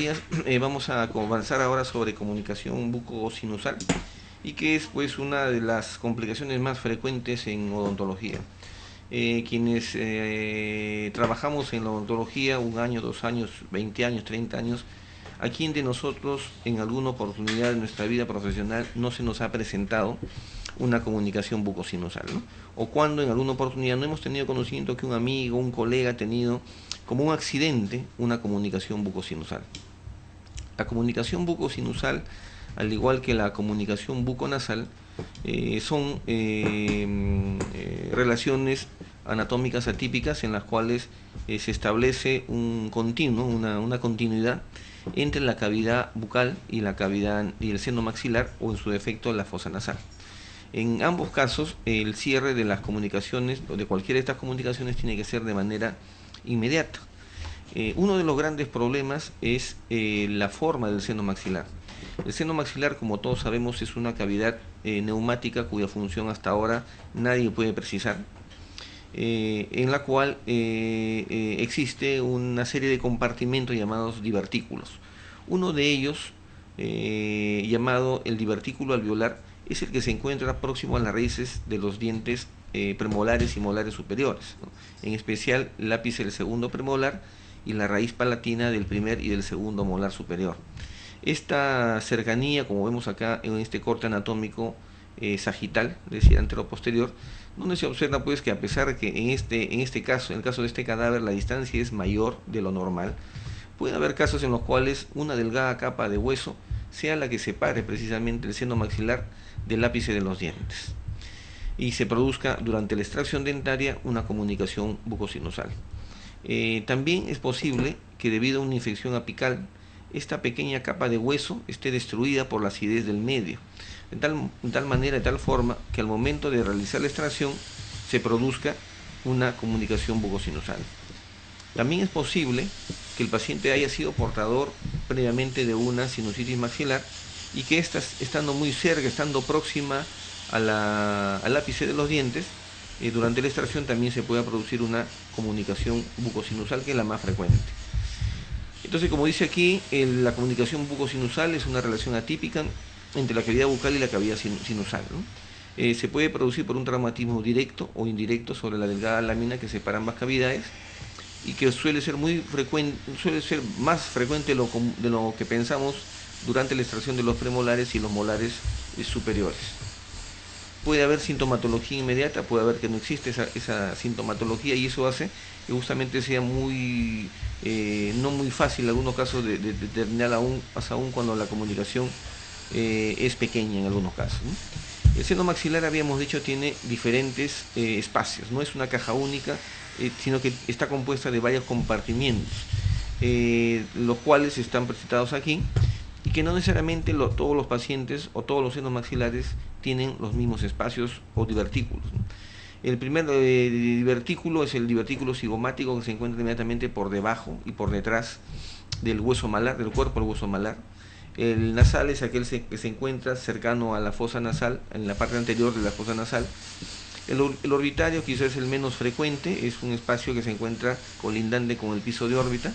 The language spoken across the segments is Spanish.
días. Vamos a conversar ahora sobre comunicación bucosinusal y que es pues una de las complicaciones más frecuentes en odontología. Quienes trabajamos en la odontología un año, 2 años, 20 años, 30 años, ¿a quién de nosotros en alguna oportunidad de nuestra vida profesional no se nos ha presentado una comunicación bucosinusal, ¿no? O cuando en alguna oportunidad no hemos tenido conocimiento que un amigo, un colega ha tenido como un accidente una comunicación bucosinusal. La comunicación bucosinusal, al igual que la comunicación buconasal, son relaciones anatómicas atípicas en las cuales se establece un continuo, una continuidad entre la cavidad bucal y la cavidad y el seno maxilar, o en su defecto la fosa nasal. En ambos casos, el cierre de las comunicaciones o de cualquiera de estas comunicaciones tiene que ser de manera inmediata. Uno de los grandes problemas es la forma del seno maxilar. El seno maxilar, como todos sabemos, es una cavidad neumática cuya función hasta ahora nadie puede precisar, en la cual existe una serie de compartimentos llamados divertículos. Uno de ellos, llamado el divertículo alveolar, es el que se encuentra próximo a las raíces de los dientes premolares y molares superiores, ¿no? En especial el ápice del segundo premolar y la raíz palatina del primer y del segundo molar superior. Esta cercanía, como vemos acá en este corte anatómico sagital, es decir, antero-posterior, donde se observa pues que a pesar de que en este caso, en el caso de este cadáver, la distancia es mayor de lo normal, puede haber casos en los cuales una delgada capa de hueso sea la que separe precisamente el seno maxilar del ápice de los dientes y se produzca durante la extracción dentaria una comunicación bucosinusal. También es posible que debido a una infección apical, esta pequeña capa de hueso esté destruida por la acidez del medio, de tal manera, de tal forma, que al momento de realizar la extracción se produzca una comunicación bucosinusal. También es posible que el paciente haya sido portador previamente de una sinusitis maxilar y que ésta, estando muy cerca, estando próxima al ápice de los dientes, durante la extracción también se pueda producir una comunicación bucosinusal, que es la más frecuente. Entonces, como dice aquí, la comunicación bucosinusal es una relación atípica entre la cavidad bucal y la cavidad sinusal, ¿no? Se puede producir por un traumatismo directo o indirecto sobre la delgada lámina que separa ambas cavidades, y que suele ser más frecuente de lo que pensamos durante la extracción de los premolares y los molares superiores. Puede haber sintomatología inmediata, puede haber que no existe esa sintomatología, y eso hace que justamente sea no muy fácil en algunos casos de determinar aún cuando la comunicación es pequeña en algunos casos, ¿no? El seno maxilar, habíamos dicho, tiene diferentes espacios, no es una caja única, sino que está compuesta de varios compartimientos, los cuales están presentados aquí, y que no necesariamente todos los pacientes o todos los senos maxilares tienen los mismos espacios o divertículos, ¿no? El primer divertículo es el divertículo cigomático, que se encuentra inmediatamente por debajo y por detrás del hueso malar, del cuerpo del hueso malar. El nasal es aquel que se encuentra cercano a la fosa nasal, en la parte anterior de la fosa nasal. El orbitario quizás es el menos frecuente, es un espacio que se encuentra colindante con el piso de órbita.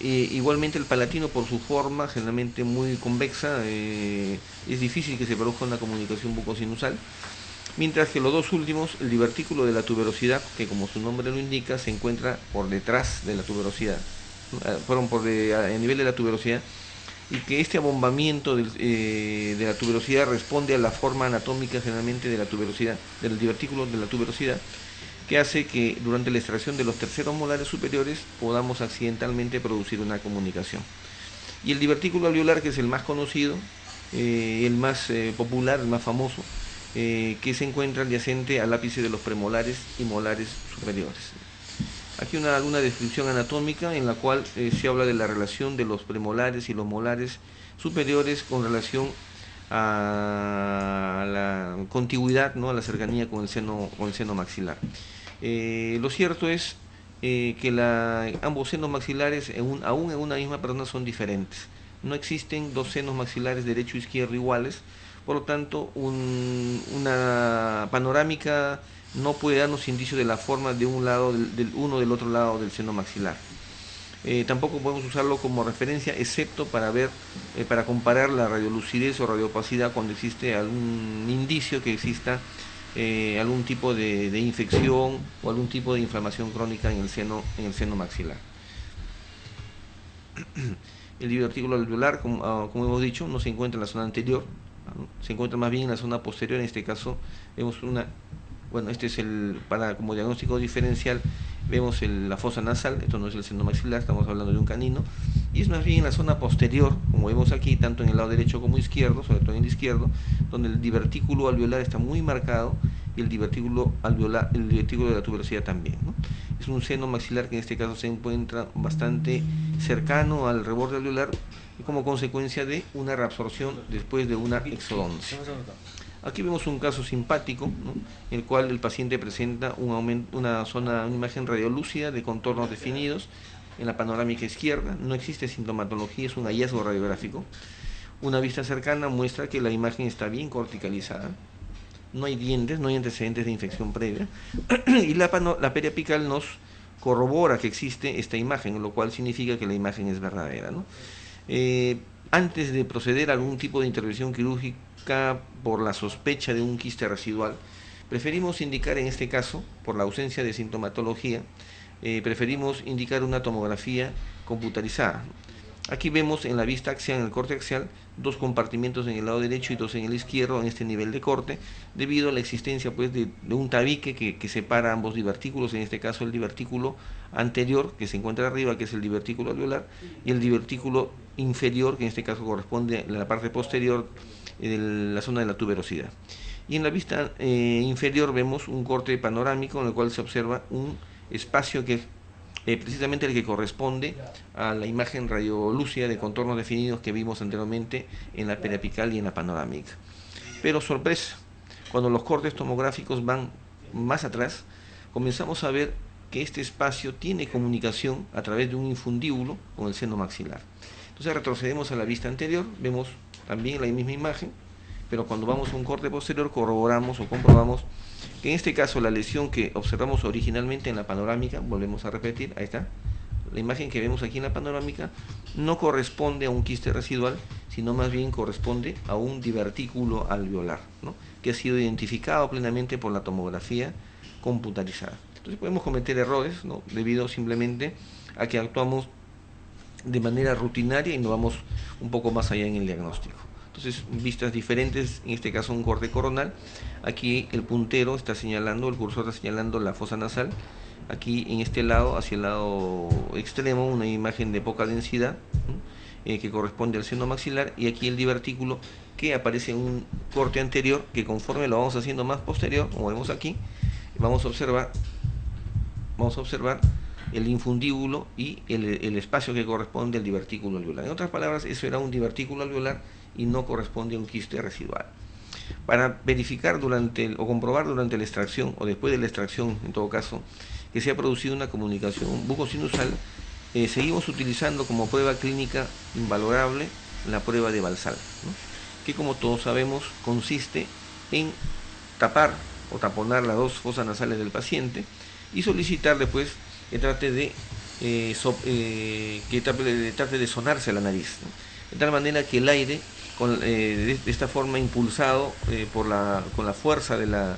Igualmente el palatino, por su forma generalmente muy convexa, es difícil que se produzca una comunicación bucosinusal. Mientras que los dos últimos, el divertículo de la tuberosidad, que como su nombre lo indica, se encuentra por detrás de la tuberosidad, a nivel de la tuberosidad, y que este abombamiento de la tuberosidad responde a la forma anatómica generalmente de la tuberosidad, del divertículo de la tuberosidad, que hace que durante la extracción de los terceros molares superiores podamos accidentalmente producir una comunicación. Y el divertículo alveolar, que es el más conocido, el más popular, el más famoso, que se encuentra adyacente al ápice de los premolares y molares superiores. Aquí una descripción anatómica en la cual se habla de la relación de los premolares y los molares superiores con relación a la contigüidad, ¿no?, a la cercanía con el seno maxilar. Lo cierto es que ambos senos maxilares, aún en una misma persona, son diferentes. No existen dos senos maxilares derecho e izquierdo iguales, por lo tanto una panorámica no puede darnos indicio de la forma de un lado, del otro lado del seno maxilar. Tampoco podemos usarlo como referencia, excepto para ver, para comparar la radiolucidez o radiopacidad cuando existe algún indicio que exista algún tipo de infección o algún tipo de inflamación crónica en el seno maxilar. El divertículo alveolar, como hemos dicho, no se encuentra en la zona anterior, ¿no? Se encuentra más bien en la zona posterior. En este caso vemos bueno, este es como diagnóstico diferencial, vemos la fosa nasal. Esto no es el seno maxilar, estamos hablando de un canino, y es más bien en la zona posterior, como vemos aquí, tanto en el lado derecho como izquierdo, sobre todo en el izquierdo, donde el divertículo alveolar está muy marcado, y el divertículo alveolar, el divertículo de la tuberosidad también, ¿no? Es un seno maxilar que en este caso se encuentra bastante cercano al reborde alveolar, como consecuencia de una reabsorción después de una exodoncia. Aquí vemos un caso simpático, ¿no?, en el cual el paciente presenta una imagen radiolúcida de contornos definidos en la panorámica izquierda. No existe sintomatología, es un hallazgo radiográfico. Una vista cercana muestra que la imagen está bien corticalizada, no hay dientes, no hay antecedentes de infección previa, y la periapical nos corrobora que existe esta imagen, lo cual significa que la imagen es verdadera, ¿no? Antes de proceder a algún tipo de intervención quirúrgica por la sospecha de un quiste residual, preferimos indicar, en este caso, por la ausencia de sintomatología, preferimos indicar una tomografía computarizada. Aquí vemos en la vista axial, en el corte axial, dos compartimientos en el lado derecho y dos en el izquierdo en este nivel de corte, debido a la existencia pues de un tabique que separa ambos divertículos, en este caso el divertículo anterior que se encuentra arriba, que es el divertículo alveolar, y el divertículo inferior, que en este caso corresponde a la parte posterior de la zona de la tuberosidad. Y en la vista inferior vemos un corte panorámico en el cual se observa un espacio que precisamente el que corresponde a la imagen radiolúcida de contornos definidos que vimos anteriormente en la periapical y en la panorámica. Pero sorpresa, cuando los cortes tomográficos van más atrás, comenzamos a ver que este espacio tiene comunicación a través de un infundíbulo con el seno maxilar. Entonces retrocedemos a la vista anterior, vemos también la misma imagen, pero cuando vamos a un corte posterior corroboramos o comprobamos que en este caso la lesión que observamos originalmente en la panorámica, volvemos a repetir, ahí está, la imagen que vemos aquí en la panorámica no corresponde a un quiste residual, sino más bien corresponde a un divertículo alveolar, ¿no?, que ha sido identificado plenamente por la tomografía computarizada. Entonces podemos cometer errores, ¿no?, debido simplemente a que actuamos de manera rutinaria y no vamos un poco más allá en el diagnóstico. Entonces, vistas diferentes, en este caso un corte coronal. Aquí el puntero está señalando, el cursor está señalando la fosa nasal. Aquí en este lado, hacia el lado extremo, una imagen de poca densidad, ¿no?, que corresponde al seno maxilar, y aquí el divertículo que aparece en un corte anterior, que conforme lo vamos haciendo más posterior, como vemos aquí, vamos a observar el infundíbulo y el espacio que corresponde al divertículo alveolar. En otras palabras, eso era un divertículo alveolar y no corresponde a un quiste residual. Para verificar o comprobar durante la extracción o después de la extracción, en todo caso, que se ha producido una comunicación bucosinusal, seguimos utilizando como prueba clínica invalorable la prueba de Valsalva, ¿no?, que, como todos sabemos, consiste en tapar o taponar las dos fosas nasales del paciente y solicitar después que trate de sonarse a la nariz, ¿no?, de tal manera que el aire, de esta forma impulsado con la fuerza del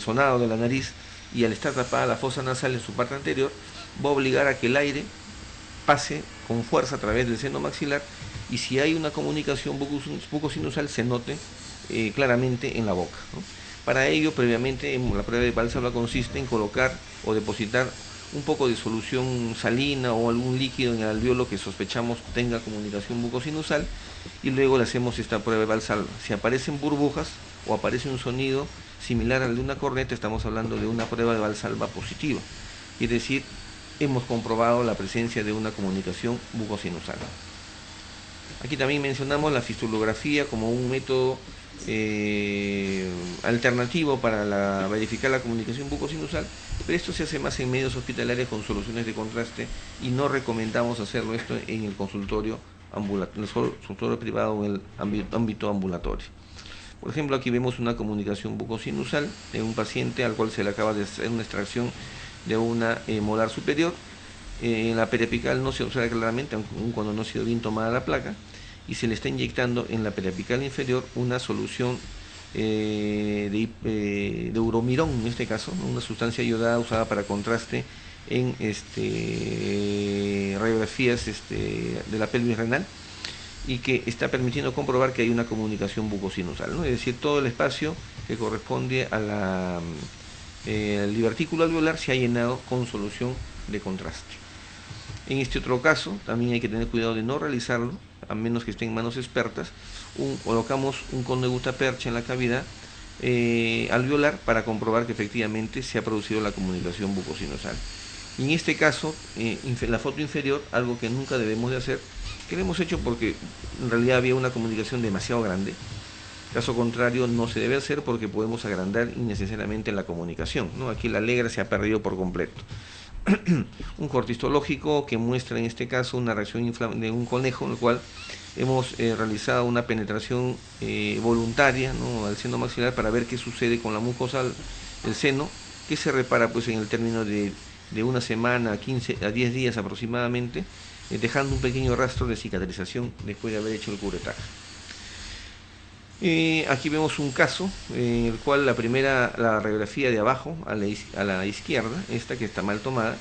sonado de la nariz, y al estar tapada la fosa nasal en su parte anterior, va a obligar a que el aire pase con fuerza a través del seno maxilar, y si hay una comunicación bucosinusal se note claramente en la boca, ¿no? Para ello, previamente, la prueba de Valsalva consiste en colocar o depositar un poco de solución salina o algún líquido en el alveolo que sospechamos tenga comunicación bucosinusal, y luego le hacemos esta prueba de Valsalva. Si aparecen burbujas o aparece un sonido similar al de una corneta, estamos hablando de una prueba de Valsalva positiva, es decir, hemos comprobado la presencia de una comunicación bucosinusal. Aquí también mencionamos la fistulografía como un método alternativo para verificar la comunicación bucosinusal, pero esto se hace más en medios hospitalarios con soluciones de contraste, y no recomendamos hacerlo esto en el consultorio privado o en el ámbito ambulatorio. Por ejemplo, aquí vemos una comunicación bucosinusal de un paciente al cual se le acaba de hacer una extracción de una molar superior. En la periapical no se observa claramente, aun cuando no ha sido bien tomada la placa, y se le está inyectando en la periapical inferior una solución de uromirón, en este caso, ¿no? Una sustancia iodada usada para contraste en radiografías de la pelvis renal, y que está permitiendo comprobar que hay una comunicación bucosinusal, ¿no? Es decir, todo el espacio que corresponde a al divertículo alveolar se ha llenado con solución de contraste. En este otro caso, también hay que tener cuidado de no realizarlo, a menos que esté en manos expertas. Colocamos un cono de gutapercha en la cavidad alveolar para comprobar que efectivamente se ha producido la comunicación bucosinusal. Y en este caso, la foto inferior, algo que nunca debemos de hacer, que lo hemos hecho porque en realidad había una comunicación demasiado grande. Caso contrario, no se debe hacer porque podemos agrandar innecesariamente la comunicación, ¿no? Aquí la legra se ha perdido por completo. Un corte histológico que muestra en este caso una reacción de un conejo, en el cual hemos realizado una penetración voluntaria, ¿no?, al seno maxilar para ver qué sucede con la mucosa del seno, que se repara pues en el término de una semana a 15 a 10 días aproximadamente, dejando un pequeño rastro de cicatrización después de haber hecho el curetaje. Aquí vemos un caso en el cual la radiografía de abajo a la izquierda, esta que está mal tomada,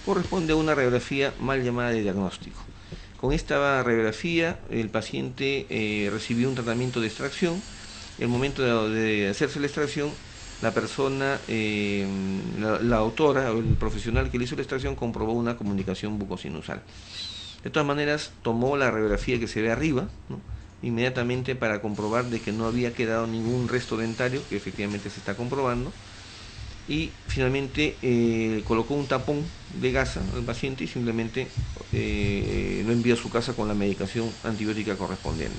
corresponde a una radiografía mal llamada de diagnóstico. Con esta radiografía el paciente recibió un tratamiento de extracción. En el momento de hacerse la extracción, la persona, la autora o el profesional que le hizo la extracción comprobó una comunicación bucosinusal. De todas maneras, tomó la radiografía que se ve arriba, ¿no?, inmediatamente para comprobar de que no había quedado ningún resto dentario, que efectivamente se está comprobando, y finalmente colocó un tapón de gasa al paciente y simplemente lo envió a su casa con la medicación antibiótica correspondiente.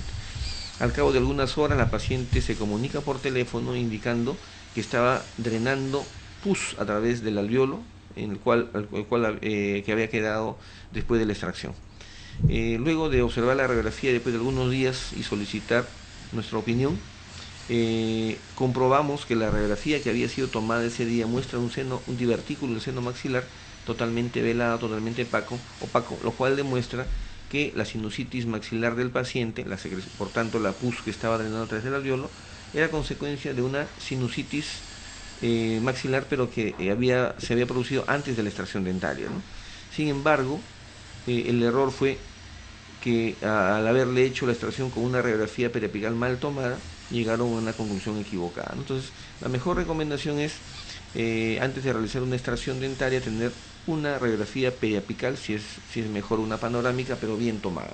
Al cabo de algunas horas la paciente se comunica por teléfono indicando que estaba drenando pus a través del alveolo, que había quedado después de la extracción. Luego de observar la radiografía después de algunos días y solicitar nuestra opinión, comprobamos que la radiografía que había sido tomada ese día muestra un divertículo del seno maxilar totalmente velado, totalmente opaco, lo cual demuestra que la sinusitis maxilar del paciente, por tanto la pus que estaba drenando a través del alveolo, era consecuencia de una sinusitis maxilar, pero que se había producido antes de la extracción dentaria, ¿no? Sin embargo, el error fue que al haberle hecho la extracción con una radiografía periapical mal tomada, llegaron a una conclusión equivocada, ¿no? Entonces, la mejor recomendación es, antes de realizar una extracción dentaria, tener una radiografía periapical, si es mejor una panorámica, pero bien tomada,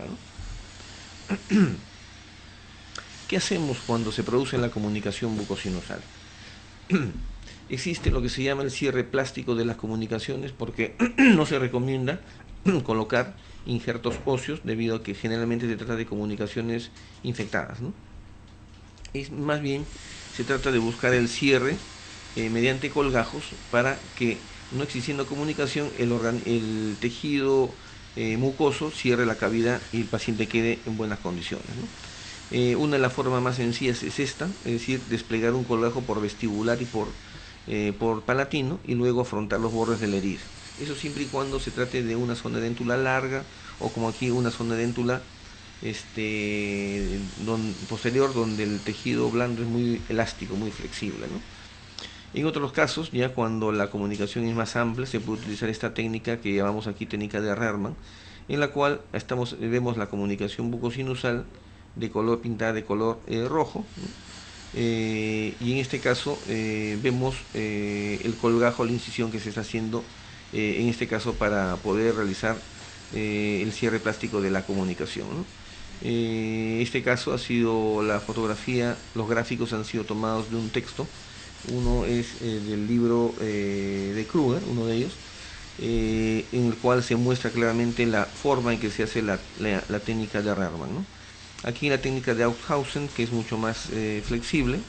¿no? ¿Qué hacemos cuando se produce la comunicación bucosinusal? Existe lo que se llama el cierre plástico de las comunicaciones, porque no se recomienda colocar injertos óseos debido a que generalmente se trata de comunicaciones infectadas, ¿no? Más bien se trata de buscar el cierre mediante colgajos para que, no existiendo comunicación, el tejido mucoso cierre la cavidad y el paciente quede en buenas condiciones, ¿no? Una de las formas más sencillas es esta, es decir, desplegar un colgajo por vestibular y por palatino, y luego afrontar los bordes de la herida. Eso siempre y cuando se trate de una zona déntula larga, o como aquí una zona déntula posterior, donde el tejido blando es muy elástico, muy flexible, ¿no? En otros casos, ya cuando la comunicación es más amplia, se puede utilizar esta técnica que llamamos aquí técnica de Rerman, en la cual vemos la comunicación bucosinusal pintada de color rojo, ¿no? Y en este caso vemos el colgajo, la incisión que se está haciendo, en este caso para poder realizar el cierre plástico de la comunicación, ¿no? Este caso ha sido la fotografía, los gráficos han sido tomados de un texto. Uno es del libro de Kruger, uno de ellos, en el cual se muestra claramente la forma en que se hace la técnica de Rerman, ¿no? Aquí la técnica de Authausen, que es mucho más flexible,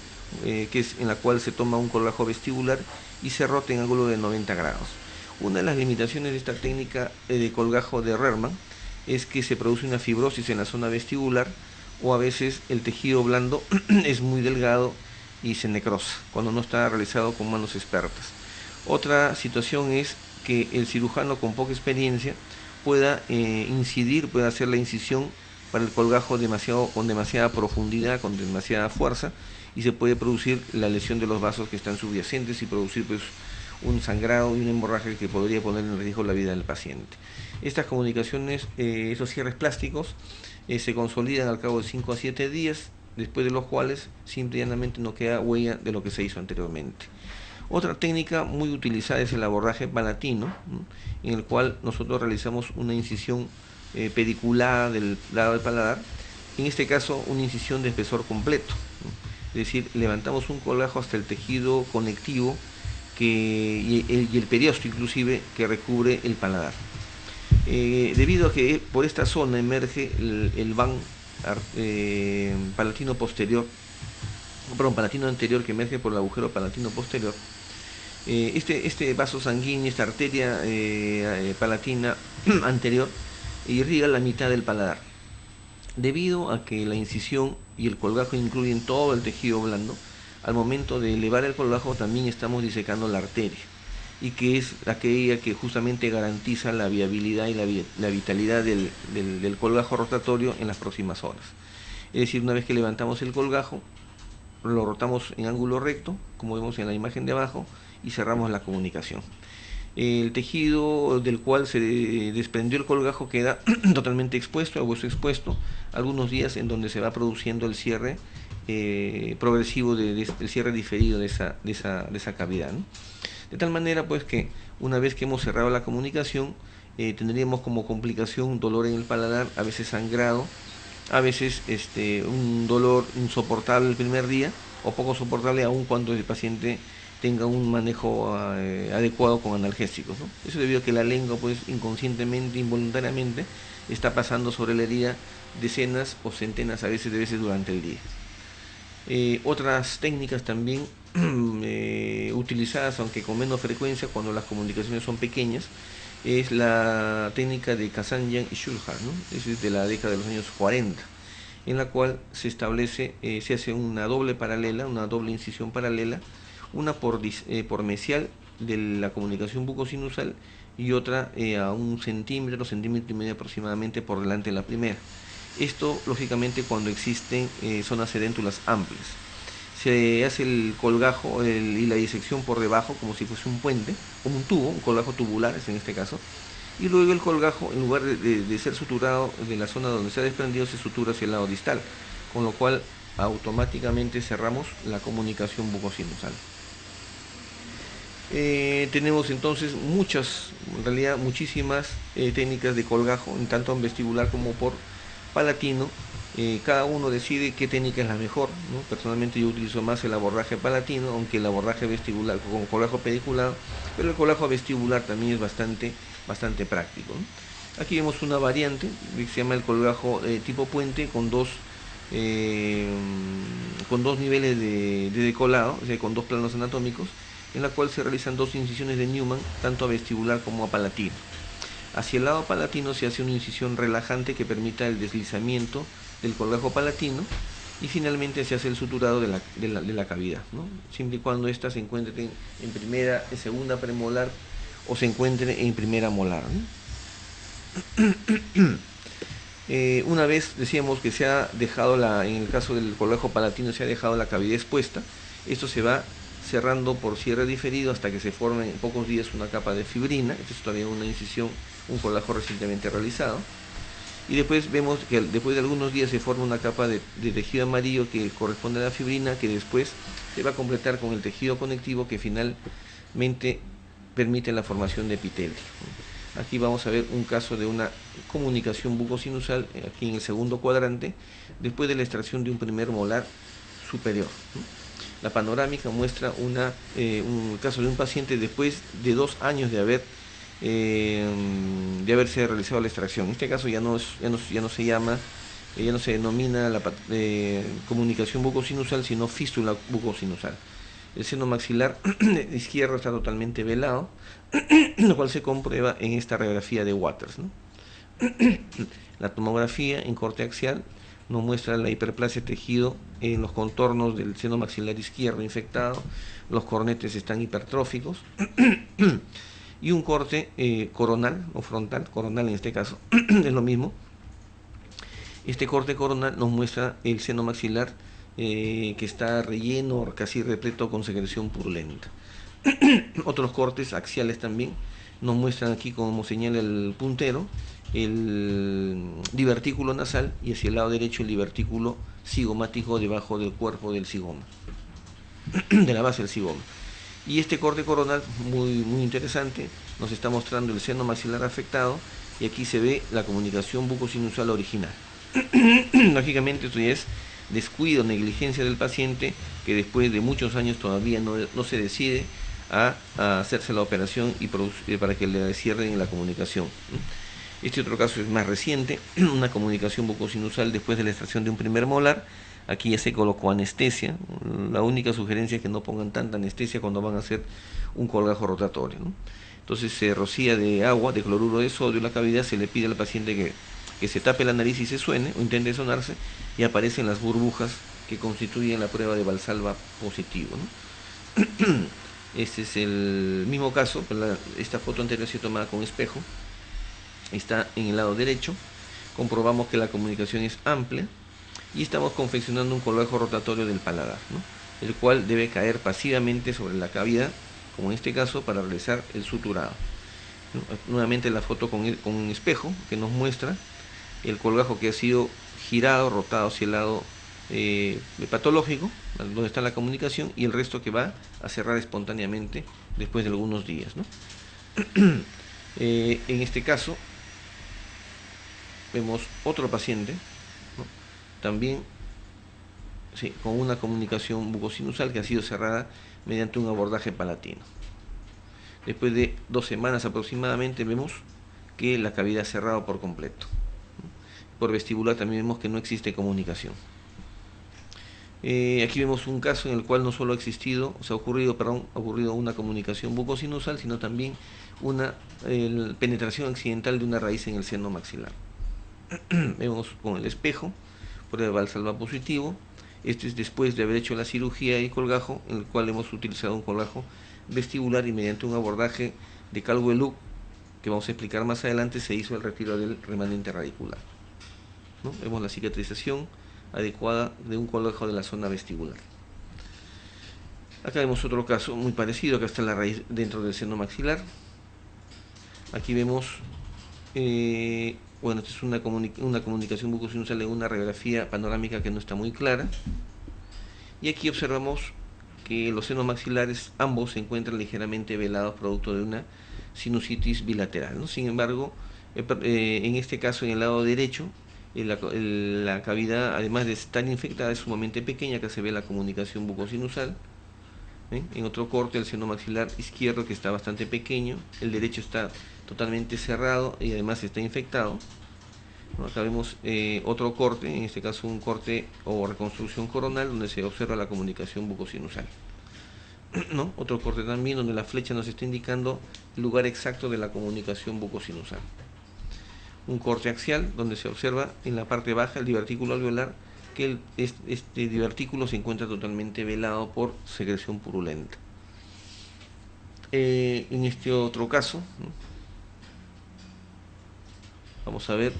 que es en la cual se toma un colgajo vestibular y se rota en ángulo de 90 grados. Una de las limitaciones de esta técnica de colgajo de Rerman es que se produce una fibrosis en la zona vestibular, o a veces el tejido blando es muy delgado y se necrosa cuando no está realizado con manos expertas. Otra situación es que el cirujano con poca experiencia pueda incidir, pueda hacer la incisión para el colgajo con demasiada profundidad, con demasiada fuerza, y se puede producir la lesión de los vasos que están subyacentes y producir pues un sangrado y una hemorragia que podría poner en riesgo la vida del paciente. Estas comunicaciones, esos cierres plásticos, se consolidan al cabo de 5 a 7 días, después de los cuales simple y llanamente no queda huella de lo que se hizo anteriormente. Otra técnica muy utilizada es el abordaje palatino, ¿no?, en el cual nosotros realizamos una incisión pediculada del lado del paladar, en este caso una incisión de espesor completo, ¿no? Es decir, levantamos un colgajo hasta el tejido conectivo y el periósteo inclusive que recubre el paladar. Debido a que por esta zona emerge el van palatino posterior, palatino anterior, que emerge por el agujero palatino posterior, este vaso sanguíneo, esta arteria palatina anterior, irriga la mitad del paladar. Debido a que la incisión y el colgajo incluyen todo el tejido blando, al momento de elevar el colgajo también estamos disecando la arteria, y que es aquella que justamente garantiza la viabilidad y la vitalidad del colgajo rotatorio en las próximas horas. Es decir, una vez que levantamos el colgajo, lo rotamos en ángulo recto, como vemos en la imagen de abajo, y cerramos la comunicación. El tejido del cual se desprendió el colgajo queda totalmente expuesto, a hueso expuesto, algunos días, en donde se va produciendo el cierre progresivo, el cierre diferido de esa cavidad, ¿no? De tal manera pues que una vez que hemos cerrado la comunicación, tendríamos como complicación dolor en el paladar, a veces sangrado, a veces un dolor insoportable el primer día, o poco soportable aún cuando el paciente tenga un manejo adecuado con analgésicos, ¿no? Eso debido a que la lengua pues inconscientemente, involuntariamente, está pasando sobre la herida decenas o centenas a veces de veces durante el día. Otras técnicas también utilizadas, aunque con menos frecuencia cuando las comunicaciones son pequeñas, es la técnica de Kazanjian y Shulhar, ¿no? Es de la década de los años 40, en la cual se establece, se hace una doble paralela, una doble incisión paralela, una por mesial de la comunicación bucosinusal y otra a 1 centímetro, centímetro y medio aproximadamente por delante de la primera. Esto lógicamente cuando existen zonas sedéntulas amplias. Se hace el colgajo y la disección por debajo como si fuese un puente, como un tubo, un colgajo tubular es en este caso, y luego el colgajo, en lugar de ser suturado de la zona donde se ha desprendido, se sutura hacia el lado distal, con lo cual automáticamente cerramos la comunicación bucosinusal. Tenemos entonces en realidad muchísimas técnicas de colgajo, en tanto en vestibular como por palatino. Cada uno decide qué técnica es la mejor, ¿no? Personalmente yo utilizo más el abordaje palatino, aunque el abordaje vestibular con colgajo pediculado, pero el colgajo vestibular también es bastante práctico, ¿no? Aquí vemos una variante que se llama el colgajo tipo puente con dos niveles de decolado, o sea, con 2 planos anatómicos, en la cual se realizan 2 incisiones de Newman, tanto a vestibular como a palatino. Hacia el lado palatino se hace una incisión relajante que permita el deslizamiento del colgajo palatino, y finalmente se hace el suturado de la cavidad, ¿no? Siempre y cuando ésta se encuentre en primera, en segunda premolar o se encuentre en primera molar, ¿no? Una vez decíamos que se ha dejado en el caso del colgajo palatino se ha dejado la cavidad expuesta, esto se va cerrando por cierre diferido hasta que se forme en pocos días una capa de fibrina. Esto es todavía una incisión, un colgajo recientemente realizado, y después vemos que después de algunos días se forma una capa de tejido amarillo que corresponde a la fibrina, que después se va a completar con el tejido conectivo que finalmente permite la formación de epitelio. Aquí vamos a ver un caso de una comunicación bucosinusal, aquí en el segundo cuadrante, después de la extracción de un primer molar superior. La panorámica muestra un caso de un paciente después de 2 años de haberse realizado la extracción. En este caso ya no se denomina la comunicación bucosinusal, sino fístula bucosinusal. El seno maxilar izquierdo está totalmente velado, lo cual se comprueba en esta radiografía de Waters, ¿no? La tomografía en corte axial nos muestra la hiperplasia de tejido en los contornos del seno maxilar izquierdo infectado, los cornetes están hipertróficos. y un corte coronal o frontal, coronal en este caso, es lo mismo. Este corte coronal nos muestra el seno maxilar que está relleno, casi repleto con secreción purulenta. Otros cortes axiales también nos muestran aquí, como señala el puntero, el divertículo nasal y hacia el lado derecho el divertículo cigomático debajo del cuerpo del cigoma, de la base del cigoma. Y este corte coronal, muy interesante, nos está mostrando el seno maxilar afectado y aquí se ve la comunicación bucosinusal original. Lógicamente esto ya es descuido, negligencia del paciente, que después de muchos años todavía no se decide a hacerse la operación y para que le cierren la comunicación. Este otro caso es más reciente, una comunicación bucosinusal después de la extracción de un primer molar. Aquí ya se colocó anestesia. La única sugerencia es que no pongan tanta anestesia cuando van a hacer un colgajo rotatorio, ¿no? Entonces se rocía de agua, de cloruro de sodio la cavidad, se le pide al paciente que se tape la nariz y se suene, o intente sonarse, y aparecen las burbujas que constituyen la prueba de Valsalva positivo, ¿no? Este es el mismo caso, esta foto anterior se tomada con espejo, está en el lado derecho, comprobamos que la comunicación es amplia y estamos confeccionando un colgajo rotatorio del paladar, ¿no? El cual debe caer pasivamente sobre la cavidad, como en este caso, para realizar el suturado, ¿no? Nuevamente la foto con un espejo que nos muestra el colgajo que ha sido girado, rotado hacia el lado patológico, donde está la comunicación, y el resto que va a cerrar espontáneamente después de algunos días, ¿no? En este caso vemos otro paciente, ¿no? También sí, con una comunicación bucosinusal que ha sido cerrada mediante un abordaje palatino. Después de 2 semanas aproximadamente vemos que la cavidad ha cerrado por completo. Por vestibular también vemos que no existe comunicación. Aquí vemos un caso en el cual no solo ha ocurrido una comunicación bucosinusal, sino también una penetración accidental de una raíz en el seno maxilar. Vemos con el espejo, prueba de Valsalva positivo. Este es después de haber hecho la cirugía y colgajo, en el cual hemos utilizado un colgajo vestibular y mediante un abordaje de Calvo-Eluc, que vamos a explicar más adelante, se hizo el retiro del remanente radicular, ¿no? Vemos la cicatrización adecuada de un colgajo de la zona vestibular. Acá vemos otro caso muy parecido, acá está la raíz dentro del seno maxilar. Aquí vemos, esta es una comunicación bucosinusal en una radiografía panorámica que no está muy clara. Y aquí observamos que los senos maxilares ambos se encuentran ligeramente velados producto de una sinusitis bilateral, ¿no? Sin embargo, en este caso en el lado derecho, la cavidad, además de estar infectada, es sumamente pequeña, que se ve la comunicación bucosinusal. En otro corte, el seno maxilar izquierdo, que está bastante pequeño, el derecho está totalmente cerrado y además está infectado, ¿no? Acá vemos otro corte, en este caso un corte o reconstrucción coronal, donde se observa la comunicación bucosinusal, ¿no? Otro corte también, donde la flecha nos está indicando el lugar exacto de la comunicación bucosinusal. Un corte axial, donde se observa en la parte baja el divertículo alveolar, que este divertículo se encuentra totalmente velado por secreción purulenta. En este otro caso, ¿no?, vamos a ver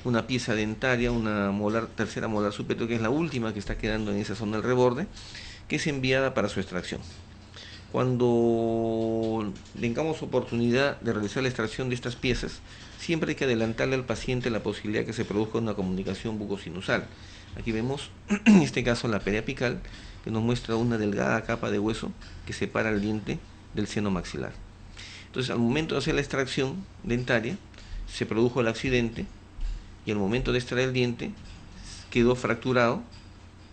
una pieza dentaria, una tercera molar superior, que es la última que está quedando en esa zona del reborde, que es enviada para su extracción. Cuando tengamos oportunidad de realizar la extracción de estas piezas, siempre hay que adelantarle al paciente la posibilidad de que se produzca una comunicación bucosinusal. Aquí vemos, en este caso, la pérea apical, que nos muestra una delgada capa de hueso que separa el diente del seno maxilar. Entonces, al momento de hacer la extracción dentaria, se produjo el accidente y al momento de extraer el diente quedó fracturado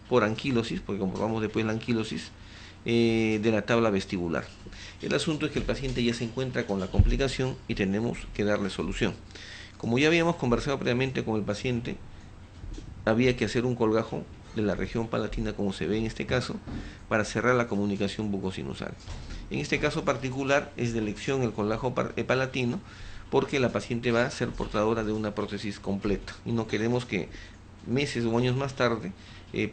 por anquilosis, porque comprobamos después la anquilosis de la tabla vestibular. El asunto es que el paciente ya se encuentra con la complicación y tenemos que darle solución. Como ya habíamos conversado previamente con el paciente, había que hacer un colgajo de la región palatina, como se ve en este caso, para cerrar la comunicación bucosinusal. En este caso particular es de elección el colgajo palatino, porque la paciente va a ser portadora de una prótesis completa y no queremos que meses o años más tarde,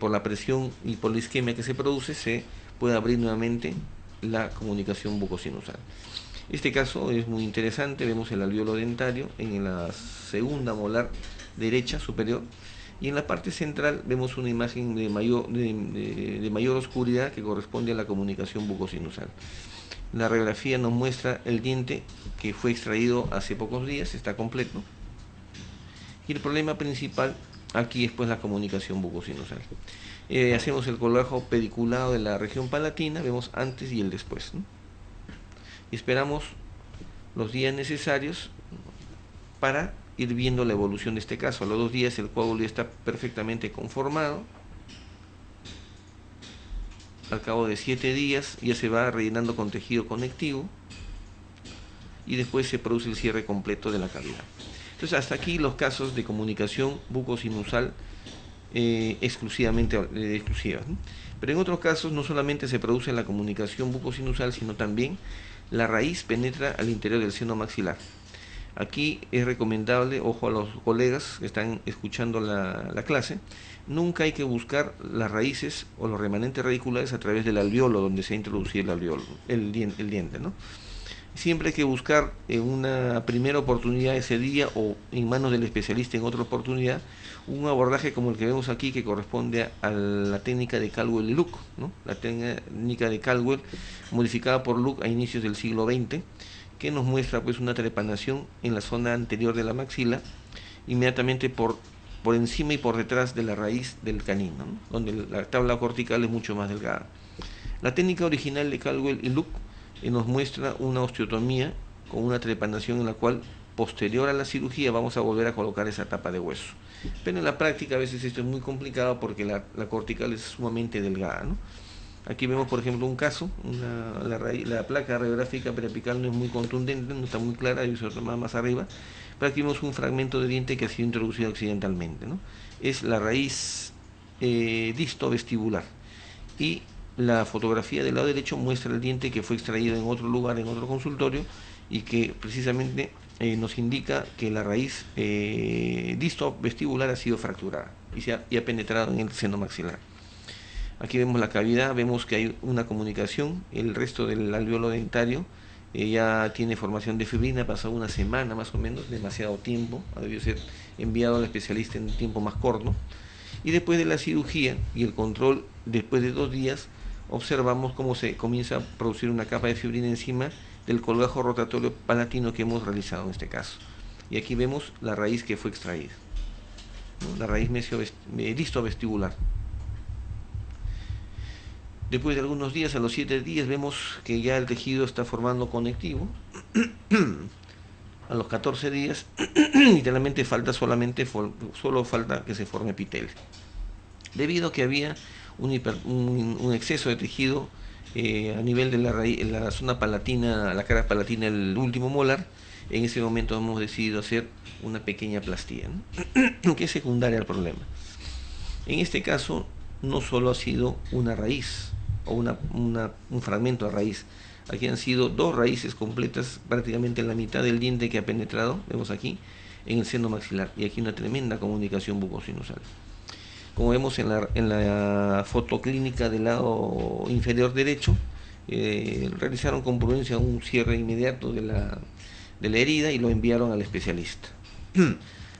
por la presión y por la isquemia que se produce, se pueda abrir nuevamente la comunicación bucosinusal. Este caso es muy interesante, vemos el alveolo dentario en la segunda molar derecha superior, y en la parte central vemos una imagen de mayor oscuridad que corresponde a la comunicación bucosinusal. La radiografía nos muestra el diente que fue extraído hace pocos días, está completo, y el problema principal aquí es pues la comunicación bucosinusal. Hacemos el colgajo pediculado de la región palatina, vemos antes y el después, ¿no? Y esperamos los días necesarios para ir viendo la evolución de este caso. A los 2 días el coágulo ya está perfectamente conformado. Al cabo de 7 días ya se va rellenando con tejido conectivo y después se produce el cierre completo de la cavidad. Entonces hasta aquí los casos de comunicación bucosinusal exclusivas, ¿no? Pero en otros casos no solamente se produce la comunicación bucosinusal, sino también la raíz penetra al interior del seno maxilar. Aquí es recomendable, ojo a los colegas que están escuchando la clase, nunca hay que buscar las raíces o los remanentes radiculares a través del alveolo donde se ha introducido el alveolo, el diente, ¿no? Siempre hay que buscar en una primera oportunidad ese día o en manos del especialista en otra oportunidad un abordaje como el que vemos aquí, que corresponde a la técnica de Caldwell y Luke, ¿no? La técnica de Caldwell modificada por Luke a inicios del siglo XX, que nos muestra pues una trepanación en la zona anterior de la maxila, inmediatamente por encima y por detrás de la raíz del canino, ¿no? Donde la tabla cortical es mucho más delgada. La técnica original de Caldwell y Luke nos muestra una osteotomía con una trepanación en la cual posterior a la cirugía vamos a volver a colocar esa tapa de hueso. Pero en la práctica a veces esto es muy complicado porque la cortical es sumamente delgada, ¿no? Aquí vemos por ejemplo un caso, la placa radiográfica periapical no es muy contundente, no está muy clara, hay otra más arriba, pero aquí vemos un fragmento de diente que ha sido introducido accidentalmente, ¿no? Es la raíz distovestibular, y la fotografía del lado derecho muestra el diente que fue extraído en otro lugar, en otro consultorio, y que precisamente nos indica que la raíz distovestibular ha sido fracturada y ha penetrado en el seno maxilar. Aquí vemos la cavidad, vemos que hay una comunicación, el resto del alveolo dentario ya tiene formación de fibrina, ha pasado una semana más o menos, demasiado tiempo, ha debido ser enviado al especialista en un tiempo más corto, y después de la cirugía y el control, después de 2 días, observamos cómo se comienza a producir una capa de fibrina encima del colgajo rotatorio palatino que hemos realizado en este caso. Y aquí vemos la raíz que fue extraída, ¿no? La raíz distovestibular. Después de algunos días, a los 7 días, vemos que ya el tejido está formando conectivo. A los 14 días, literalmente solo falta que se forme epitelio. Debido a que había un exceso de tejido a nivel de la raíz, en la zona palatina, la cara palatina, el último molar, en ese momento hemos decidido hacer una pequeña plastía, ¿no? Que es secundaria al problema. En este caso, no solo ha sido una raíz o un fragmento de raíz. Aquí han sido 2 raíces completas, prácticamente en la mitad del diente que ha penetrado, vemos aquí, en el seno maxilar, y aquí una tremenda comunicación bucosinusal. Como vemos en la foto clínica del lado inferior derecho, realizaron con prudencia un cierre inmediato de la herida y lo enviaron al especialista.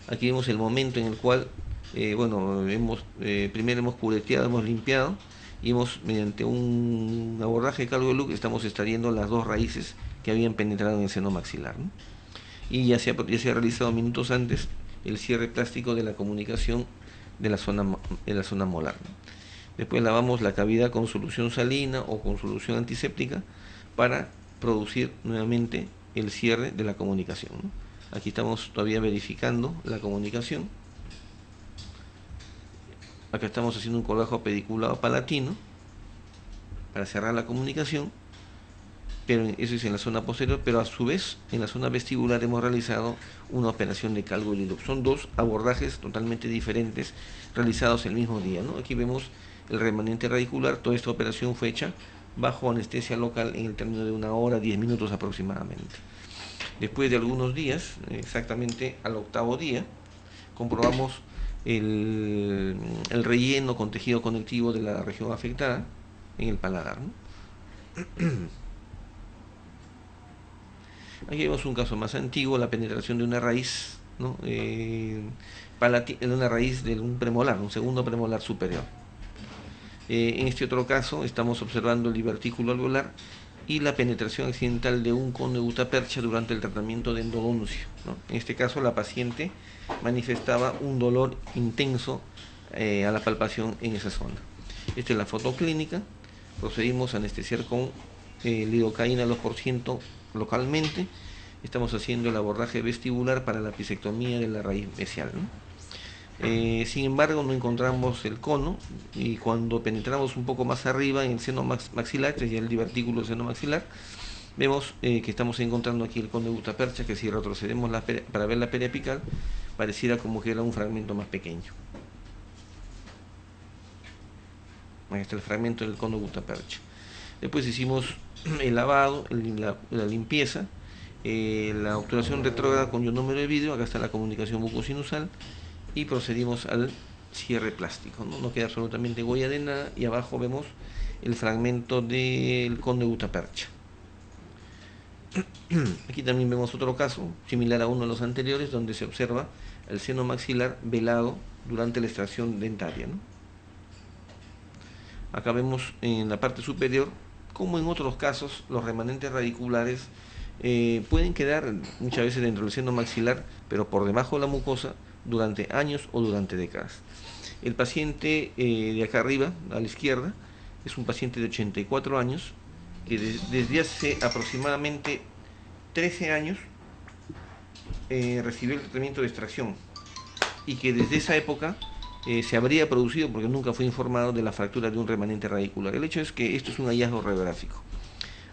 Aquí vemos el momento en el cual primero hemos cureteado, hemos limpiado, y mediante un abordaje de Caldwell Luke estamos extrayendo las 2 raíces que habían penetrado en el seno maxilar, ¿no? Y ya se ha realizado minutos antes el cierre plástico de la comunicación de la zona molar, ¿no? Después lavamos la cavidad con solución salina o con solución antiséptica para producir nuevamente el cierre de la comunicación, ¿no? Aquí estamos todavía verificando la comunicación. Acá estamos haciendo un colgajo pediculado palatino para cerrar la comunicación, pero eso es en la zona posterior, pero a su vez en la zona vestibular hemos realizado una operación de Caldwell y Luke. Son 2 abordajes totalmente diferentes realizados el mismo día, ¿no? Aquí vemos el remanente radicular. Toda esta operación fue hecha bajo anestesia local en el término de 1 hora, 10 minutos aproximadamente. Después de algunos días, exactamente al 8º día, comprobamos el relleno con tejido conectivo de la región afectada en el paladar, ¿no? Aquí vemos un caso más antiguo, la penetración de una raíz, ¿no? En una raíz de un premolar, un segundo premolar superior. En este otro caso estamos observando el divertículo alveolar y la penetración accidental de un cono de gutapercha durante el tratamiento de endodoncio, ¿no? En este caso la paciente manifestaba un dolor intenso a la palpación en esa zona. Esta es la foto clínica. Procedimos a anestesiar con lidocaína al 2% localmente. Estamos haciendo el abordaje vestibular para la pisectomía de la raíz mesial, ¿no? Sin embargo, no encontramos el cono, y cuando penetramos un poco más arriba en el seno maxilar, este es ya el divertículo del seno maxilar, vemos que estamos encontrando aquí el cono de gutapercha, que si retrocedemos para ver la pérea apical, pareciera como que era un fragmento más pequeño. Ahí está el fragmento del cono de gutapercha. Después hicimos el lavado, la limpieza, la obturación retrógrada con ionómero de vidrio, acá está la comunicación bucosinusal, y procedimos al cierre plástico, ¿no? No queda absolutamente huella de nada, y abajo vemos el fragmento del cono de gutapercha. Aquí también vemos otro caso, similar a uno de los anteriores, donde se observa el seno maxilar velado durante la extracción dentaria, ¿no? Acá vemos en la parte superior, como en otros casos, los remanentes radiculares pueden quedar muchas veces dentro del seno maxilar, pero por debajo de la mucosa, durante años o durante décadas. El paciente de acá arriba, a la izquierda, es un paciente de 84 años, que desde hace aproximadamente 13 años recibió el tratamiento de extracción, y que desde esa época se habría producido, porque nunca fue informado de la fractura de un remanente radicular. El hecho es que esto es un hallazgo radiográfico.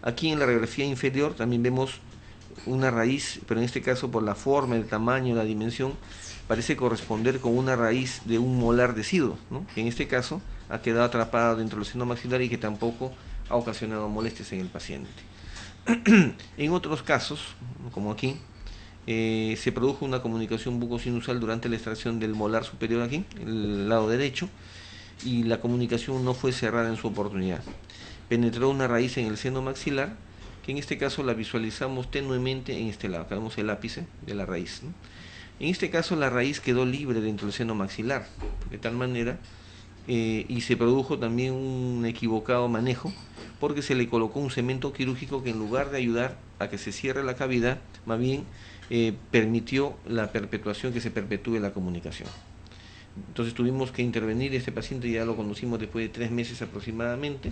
Aquí en la radiografía inferior también vemos una raíz, pero en este caso por la forma, el tamaño, la dimensión, parece corresponder con una raíz de un molar deciduo, ¿no? Que en este caso ha quedado atrapada dentro del seno maxilar y que tampoco ha ocasionado molestias en el paciente. En otros casos, como aquí, se produjo una comunicación bucosinusal durante la extracción del molar superior aquí, el lado derecho, y la comunicación no fue cerrada en su oportunidad. Penetró una raíz en el seno maxilar, que en este caso la visualizamos tenuemente en este lado. Acá vemos el ápice de la raíz, ¿no? En este caso la raíz quedó libre dentro del seno maxilar, de tal manera, y se produjo también un equivocado manejo, porque se le colocó un cemento quirúrgico que en lugar de ayudar a que se cierre la cavidad, más bien permitió la perpetuación, que se perpetúe la comunicación. Entonces tuvimos que intervenir. Este paciente ya lo conocimos después de 3 meses aproximadamente,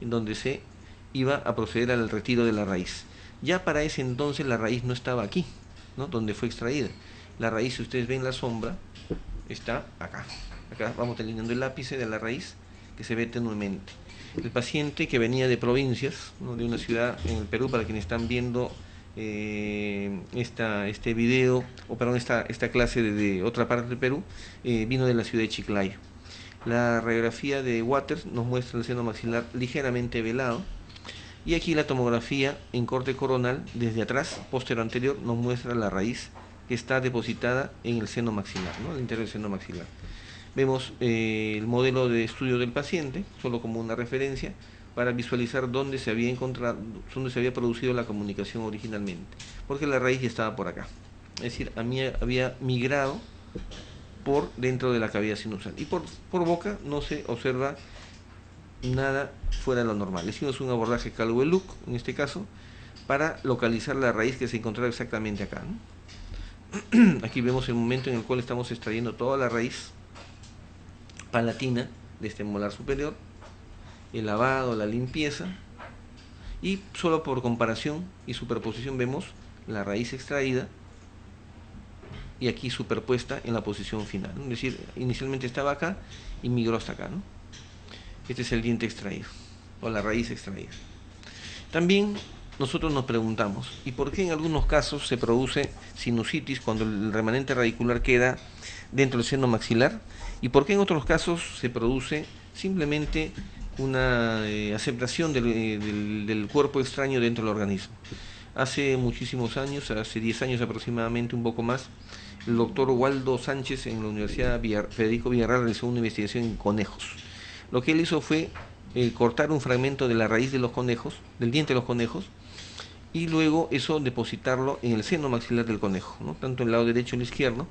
en donde se iba a proceder al retiro de la raíz. Ya para ese entonces la raíz no estaba aquí, ¿no? Donde fue extraída. La raíz, si ustedes ven la sombra, está acá. Acá vamos delineando el ápice de la raíz, que se ve tenuemente. El paciente, que venía de provincias, ¿no?, de una ciudad en el Perú, para quienes están viendo este video, o perdón, esta clase de otra parte del Perú, vino de la ciudad de Chiclayo. La radiografía de Waters nos muestra el seno maxilar ligeramente velado, y aquí la tomografía en corte coronal, desde atrás, posterior anterior, nos muestra la raíz que está depositada en el seno maxilar, ¿no?, el interior del seno maxilar. Vemos el modelo de estudio del paciente, solo como una referencia, para visualizar dónde se había encontrado, dónde se había producido la comunicación originalmente, porque la raíz ya estaba por acá. Es decir, había migrado por dentro de la cavidad sinusal, y por boca no se observa nada fuera de lo normal. Hicimos un abordaje Calwell-Luc, en este caso, para localizar la raíz que se encontraba exactamente acá, ¿no? Aquí vemos el momento en el cual estamos extrayendo toda la raíz palatina de este molar superior, el lavado, la limpieza, y solo por comparación y superposición vemos la raíz extraída y aquí superpuesta en la posición final, ¿no? Es decir, inicialmente estaba acá y migró hasta acá, ¿no? Este es el diente extraído, o la raíz extraída. También nosotros nos preguntamos, ¿y por qué en algunos casos se produce sinusitis cuando el remanente radicular queda dentro del seno maxilar? ¿Y por qué en otros casos se produce simplemente una aceptación del cuerpo extraño dentro del organismo? Hace muchísimos años, hace 10 años aproximadamente, un poco más, el doctor Waldo Sánchez en la Universidad Federico Villarreal realizó una investigación en conejos. Lo que él hizo fue cortar un fragmento de la raíz de los conejos, del diente de los conejos, y luego eso depositarlo en el seno maxilar del conejo, ¿no? Tanto en el lado derecho y el izquierdo,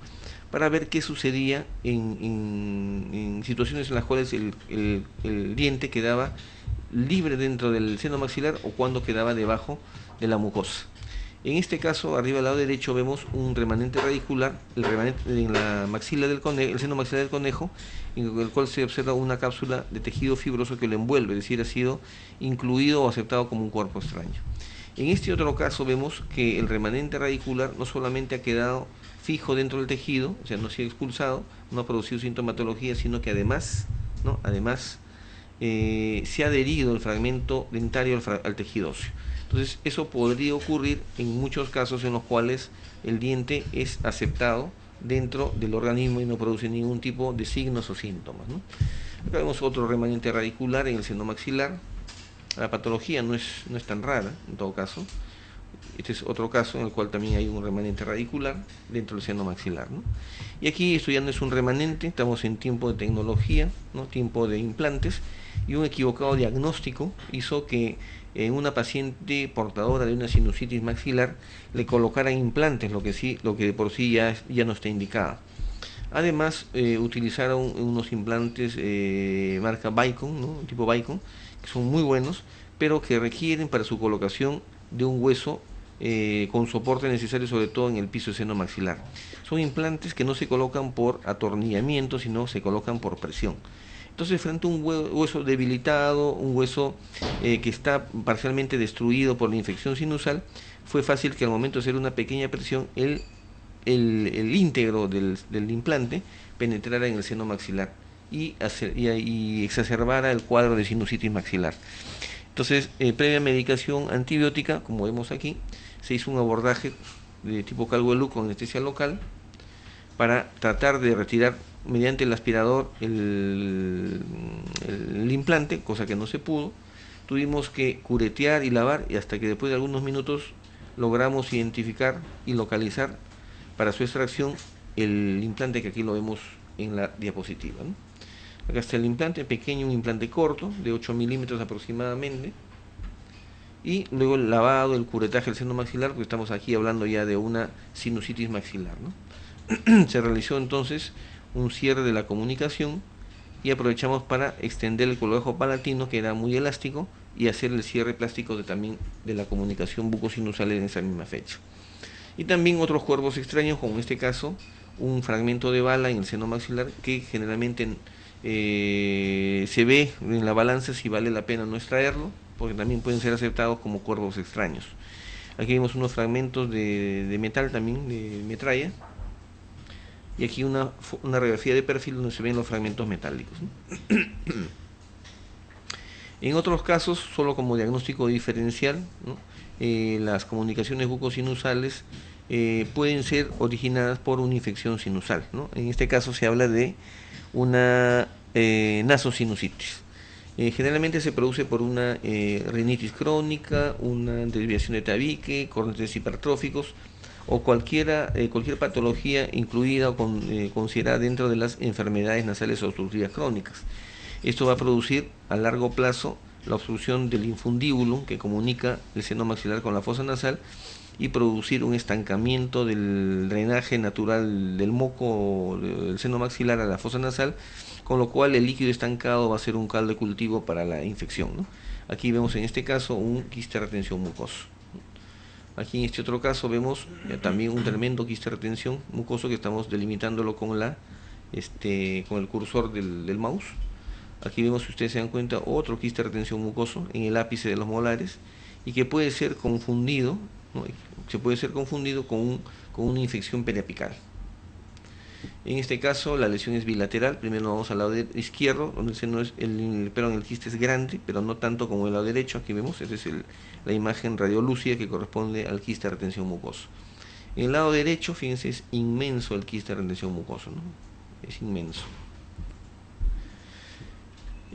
para ver qué sucedía en situaciones en las cuales el diente quedaba libre dentro del seno maxilar o cuando quedaba debajo de la mucosa. En este caso, arriba al lado derecho vemos un remanente radicular, el remanente en la maxila del conejo, el seno maxilar del conejo, en el cual se observa una cápsula de tejido fibroso que lo envuelve, es decir, ha sido incluido o aceptado como un cuerpo extraño. En este otro caso vemos que el remanente radicular no solamente ha quedado fijo dentro del tejido, o sea, no se ha expulsado, no ha producido sintomatología, sino que además, ¿no? Se ha adherido el fragmento dentario al tejido óseo. Entonces, eso podría ocurrir en muchos casos en los cuales el diente es aceptado dentro del organismo y no produce ningún tipo de signos o síntomas, ¿no? Acá vemos otro remanente radicular en el seno maxilar. La patología no es tan rara, en todo caso. Este es otro caso en el cual también hay un remanente radicular dentro del seno maxilar, ¿no? Y aquí esto ya no es un remanente, estamos en tiempo de tecnología, ¿no? Tiempo de implantes, y un equivocado diagnóstico hizo que en una paciente portadora de una sinusitis maxilar le colocaran implantes, lo que de por sí ya no está indicado. Además, utilizaron unos implantes marca Bicon, ¿no? Tipo Bicon, que son muy buenos, pero que requieren para su colocación de un hueso con soporte necesario, sobre todo en el piso del seno maxilar. Son implantes que no se colocan por atornillamiento, sino se colocan por presión. Entonces, frente a un hueso debilitado, un hueso que está parcialmente destruido por la infección sinusal, fue fácil que al momento de hacer una pequeña presión, el íntegro del implante penetrara en el seno maxilar y exacerbara el cuadro de sinusitis maxilar. Entonces, previa medicación antibiótica, como vemos aquí, se hizo un abordaje de tipo Calvo-Luz con anestesia local para tratar de retirar mediante el aspirador el implante, cosa que no se pudo. Tuvimos que curetear y lavar, y hasta que después de algunos minutos logramos identificar y localizar para su extracción el implante, que aquí lo vemos en la diapositiva, ¿no? Acá está el implante pequeño, un implante corto de 8 milímetros aproximadamente, y luego el lavado, el curetaje del seno maxilar, porque estamos aquí hablando ya de una sinusitis maxilar, ¿no? Se realizó entonces un cierre de la comunicación y aprovechamos para extender el coleojo palatino, que era muy elástico, y hacer el cierre plástico también de la comunicación bucosinusal en esa misma fecha. Y también otros cuerpos extraños, como en este caso un fragmento de bala en el seno maxilar, que generalmente se ve en la balanza si vale la pena no extraerlo, porque también pueden ser aceptados como cuerpos extraños. Aquí vemos unos fragmentos de metal también, de metralla, y aquí una radiografía de perfil donde se ven los fragmentos metálicos, ¿no? En otros casos, solo como diagnóstico diferencial, ¿no? Las comunicaciones bucosinusales pueden ser originadas por una infección sinusal, ¿no? En este caso se habla de una nasosinusitis. Generalmente se produce por una rinitis crónica, una desviación de tabique, cornetes hipertróficos o cualquier patología incluida o considerada dentro de las enfermedades nasales obstructivas crónicas. Esto va a producir a largo plazo la obstrucción del infundíbulum, que comunica el seno maxilar con la fosa nasal, y producir un estancamiento del drenaje natural del moco del seno maxilar a la fosa nasal, con lo cual el líquido estancado va a ser un caldo de cultivo para la infección, ¿no? Aquí vemos en este caso un quiste de retención mucoso. Aquí en este otro caso vemos también un tremendo quiste de retención mucoso, que estamos delimitándolo con el cursor del mouse. Aquí vemos, si ustedes se dan cuenta, otro quiste de retención mucoso en el ápice de los molares, y que puede ser confundido, ¿no? Se puede ser confundido con una infección periapical. En este caso la lesión es bilateral. Primero vamos al lado izquierdo, donde el quiste es grande, pero no tanto como el lado derecho. Aquí vemos, esta es la imagen radiolúcida que corresponde al quiste de retención mucoso. En el lado derecho, fíjense, es inmenso el quiste de retención mucoso, ¿no? Es inmenso.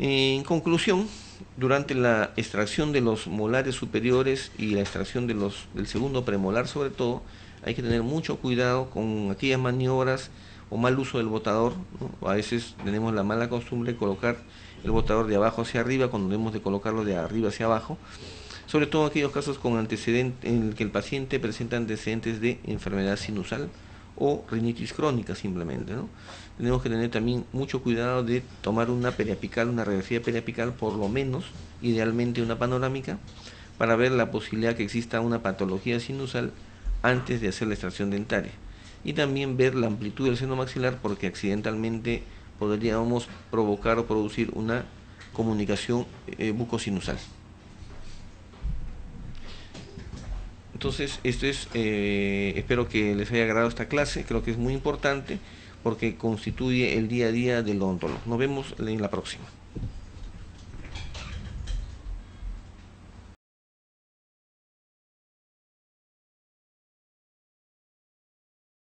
En conclusión, durante la extracción de los molares superiores y la extracción del segundo premolar, sobre todo, hay que tener mucho cuidado con aquellas maniobras o mal uso del botador, ¿no? A veces tenemos la mala costumbre de colocar el botador de abajo hacia arriba cuando debemos de colocarlo de arriba hacia abajo. sobre todo en aquellos casos con antecedentes en el que el paciente presenta antecedentes de enfermedad sinusal o rinitis crónica simplemente, ¿no? Tenemos que tener también mucho cuidado de tomar una periapical, una radiografía periapical, por lo menos, idealmente una panorámica, para ver la posibilidad que exista una patología sinusal antes de hacer la extracción dentaria. Y también ver la amplitud del seno maxilar, porque accidentalmente podríamos provocar o producir una comunicación bucosinusal. Entonces, espero que les haya agradado esta clase, creo que es muy importante porque constituye el día a día del odontólogo. Nos vemos en la próxima.